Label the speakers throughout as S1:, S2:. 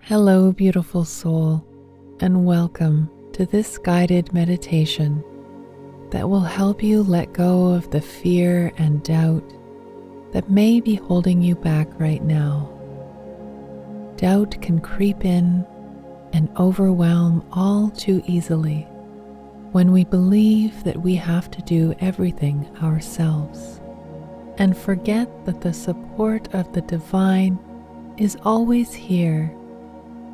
S1: Hello, beautiful soul, and welcome to this guided meditation that will help you let go of the fear and doubt that may be holding you back right now. Doubt can creep in and overwhelm all too easily when we believe that we have to do everything ourselves and forget that the support of the divine is always here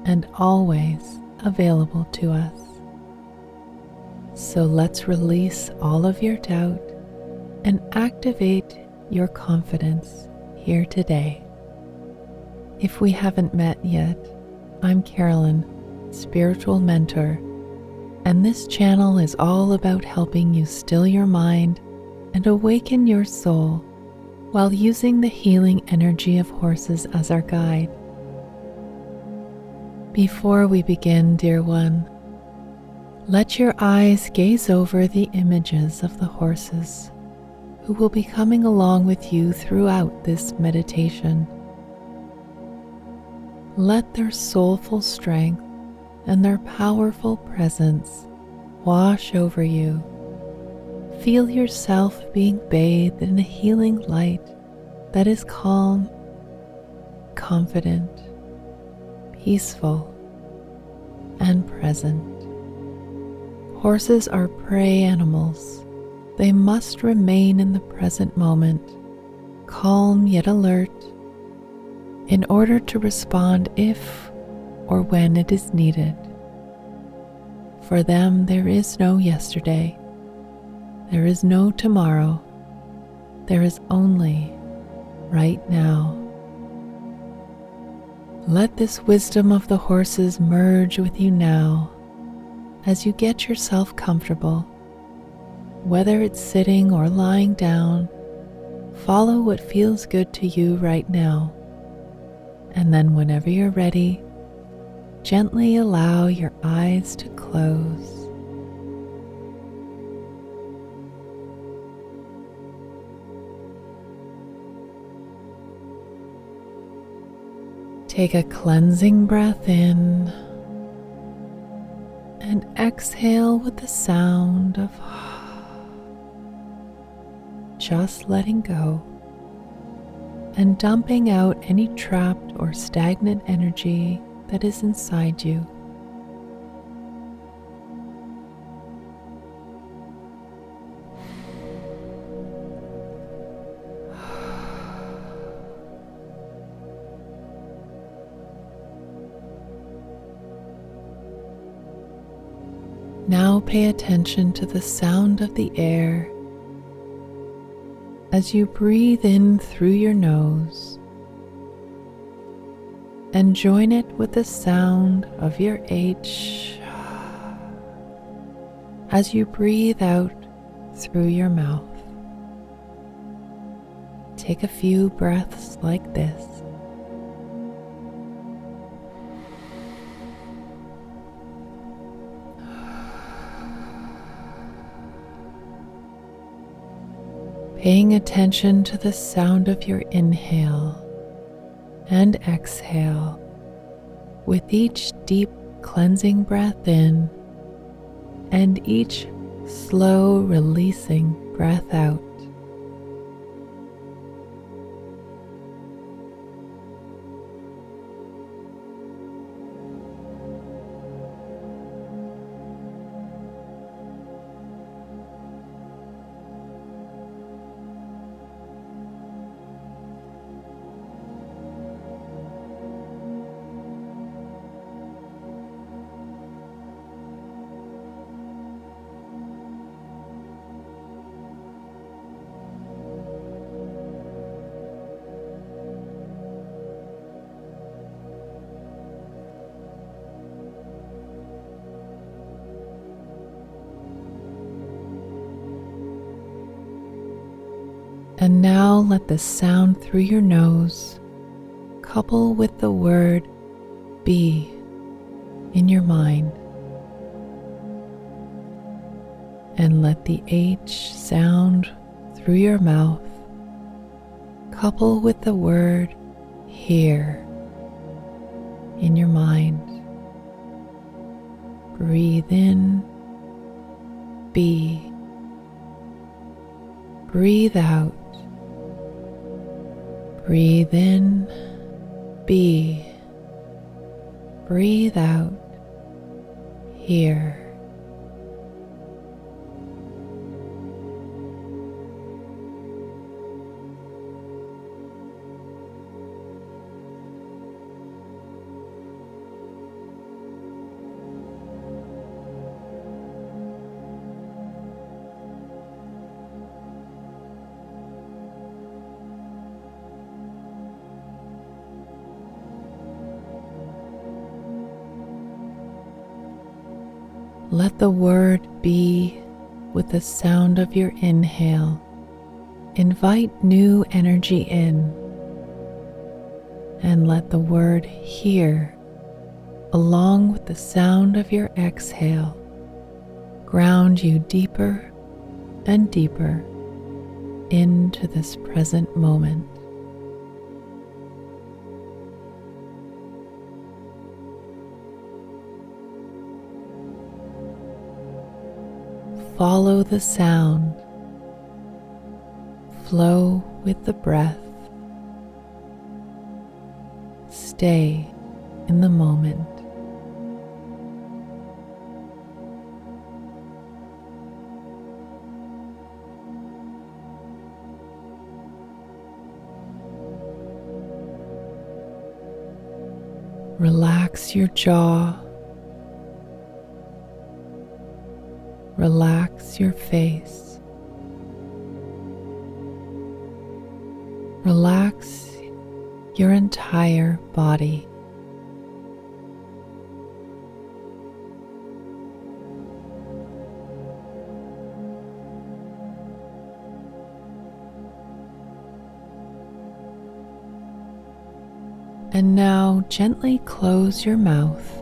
S1: and always available to us. So let's release all of your doubt and activate your confidence here today. If we haven't met yet, I'm Carolyn, spiritual mentor, and this channel is all about helping you still your mind and awaken your soul while using the healing energy of horses as our guide. Before we begin, dear one, let your eyes gaze over the images of the horses who will be coming along with you throughout this meditation. Let their soulful strength and their powerful presence wash over you. Feel yourself being bathed in a healing light that is calm, confident, peaceful, and present. Horses are prey animals. They must remain in the present moment, calm yet alert, in order to respond if or when it is needed. For them, there is no yesterday. There is no tomorrow. There is only right now. Let this wisdom of the horses merge with you now as you get yourself comfortable. Whether it's sitting or lying down, follow what feels good to you right now. And then whenever you're ready, gently allow your eyes to close. Take a cleansing breath in and exhale with the sound of just letting go and dumping out any trapped or stagnant energy that is inside you. Now pay attention to the sound of the air as you breathe in through your nose and join it with the sound of your H as you breathe out through your mouth. Take a few breaths like this. Paying attention to the sound of your inhale and exhale with each deep cleansing breath in and each slow releasing breath out. And now let the sound through your nose couple with the word be in your mind. And let the H sound through your mouth couple with the word here in your mind. Breathe in, be. Breathe out. Breathe in, be. Breathe out, here. Let the word be with the sound of your inhale. Invite new energy in, and let the word hear, along with the sound of your exhale, ground you deeper and deeper into this present moment. Follow the sound. Flow with the breath. Stay in the moment. Relax your jaw. Relax your face. Relax your entire body. And now gently close your mouth.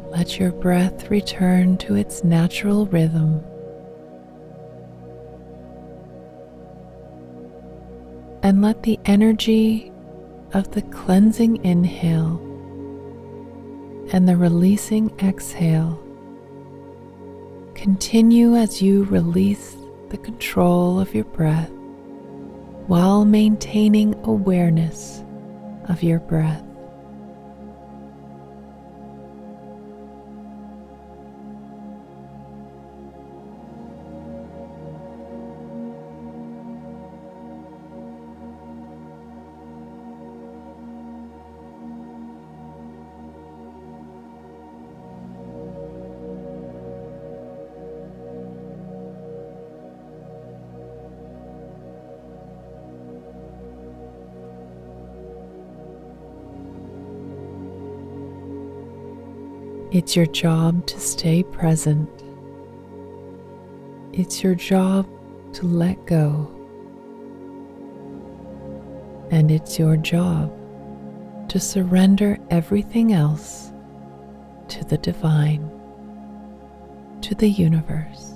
S1: Let your breath return to its natural rhythm. And let the energy of the cleansing inhale and the releasing exhale continue as you release the control of your breath while maintaining awareness of your breath. It's your job to stay present. It's your job to let go. And it's your job to surrender everything else to the divine, to the universe.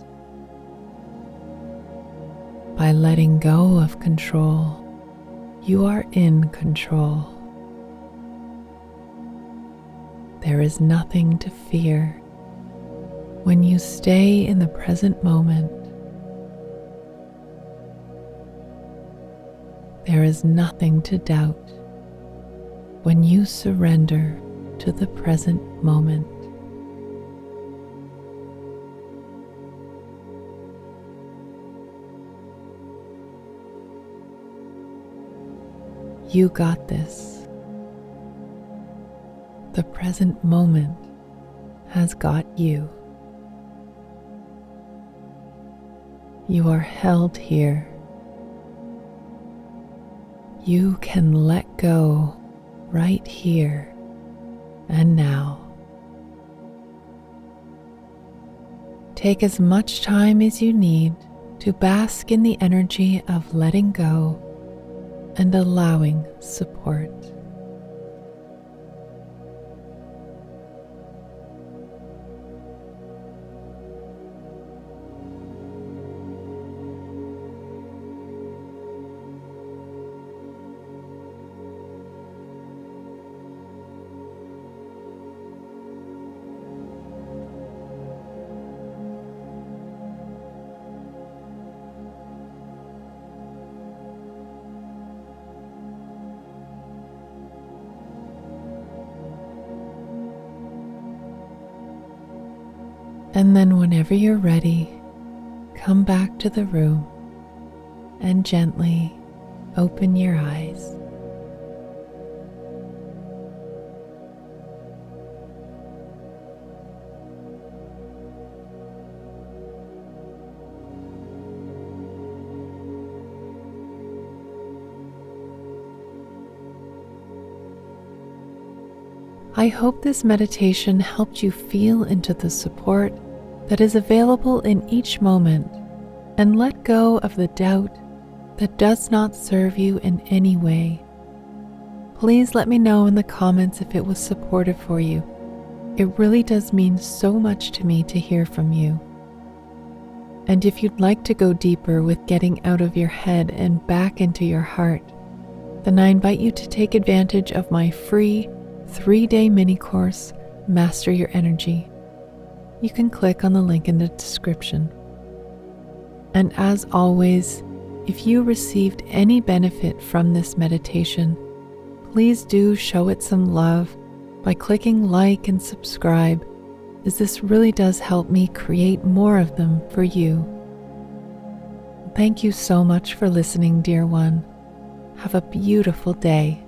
S1: By letting go of control, you are in control. There is nothing to fear when you stay in the present moment. There is nothing to doubt when you surrender to the present moment. You got this. The present moment has got you. You are held here. You can let go right here and now. Take as much time as you need to bask in the energy of letting go and allowing support. And then whenever you're ready, come back to the room and gently open your eyes. I hope this meditation helped you feel into the support that is available in each moment and let go of the doubt that does not serve you in any way. Please let me know in the comments if it was supportive for you. It really does mean so much to me to hear from you. And if you'd like to go deeper with getting out of your head and back into your heart, then I invite you to take advantage of my free 3-day mini course, Master Your Energy. You can click on the link in the description. And as always, if you received any benefit from this meditation, please do show it some love by clicking like and subscribe, as this really does help me create more of them for you. Thank you so much for listening, dear one. Have a beautiful day.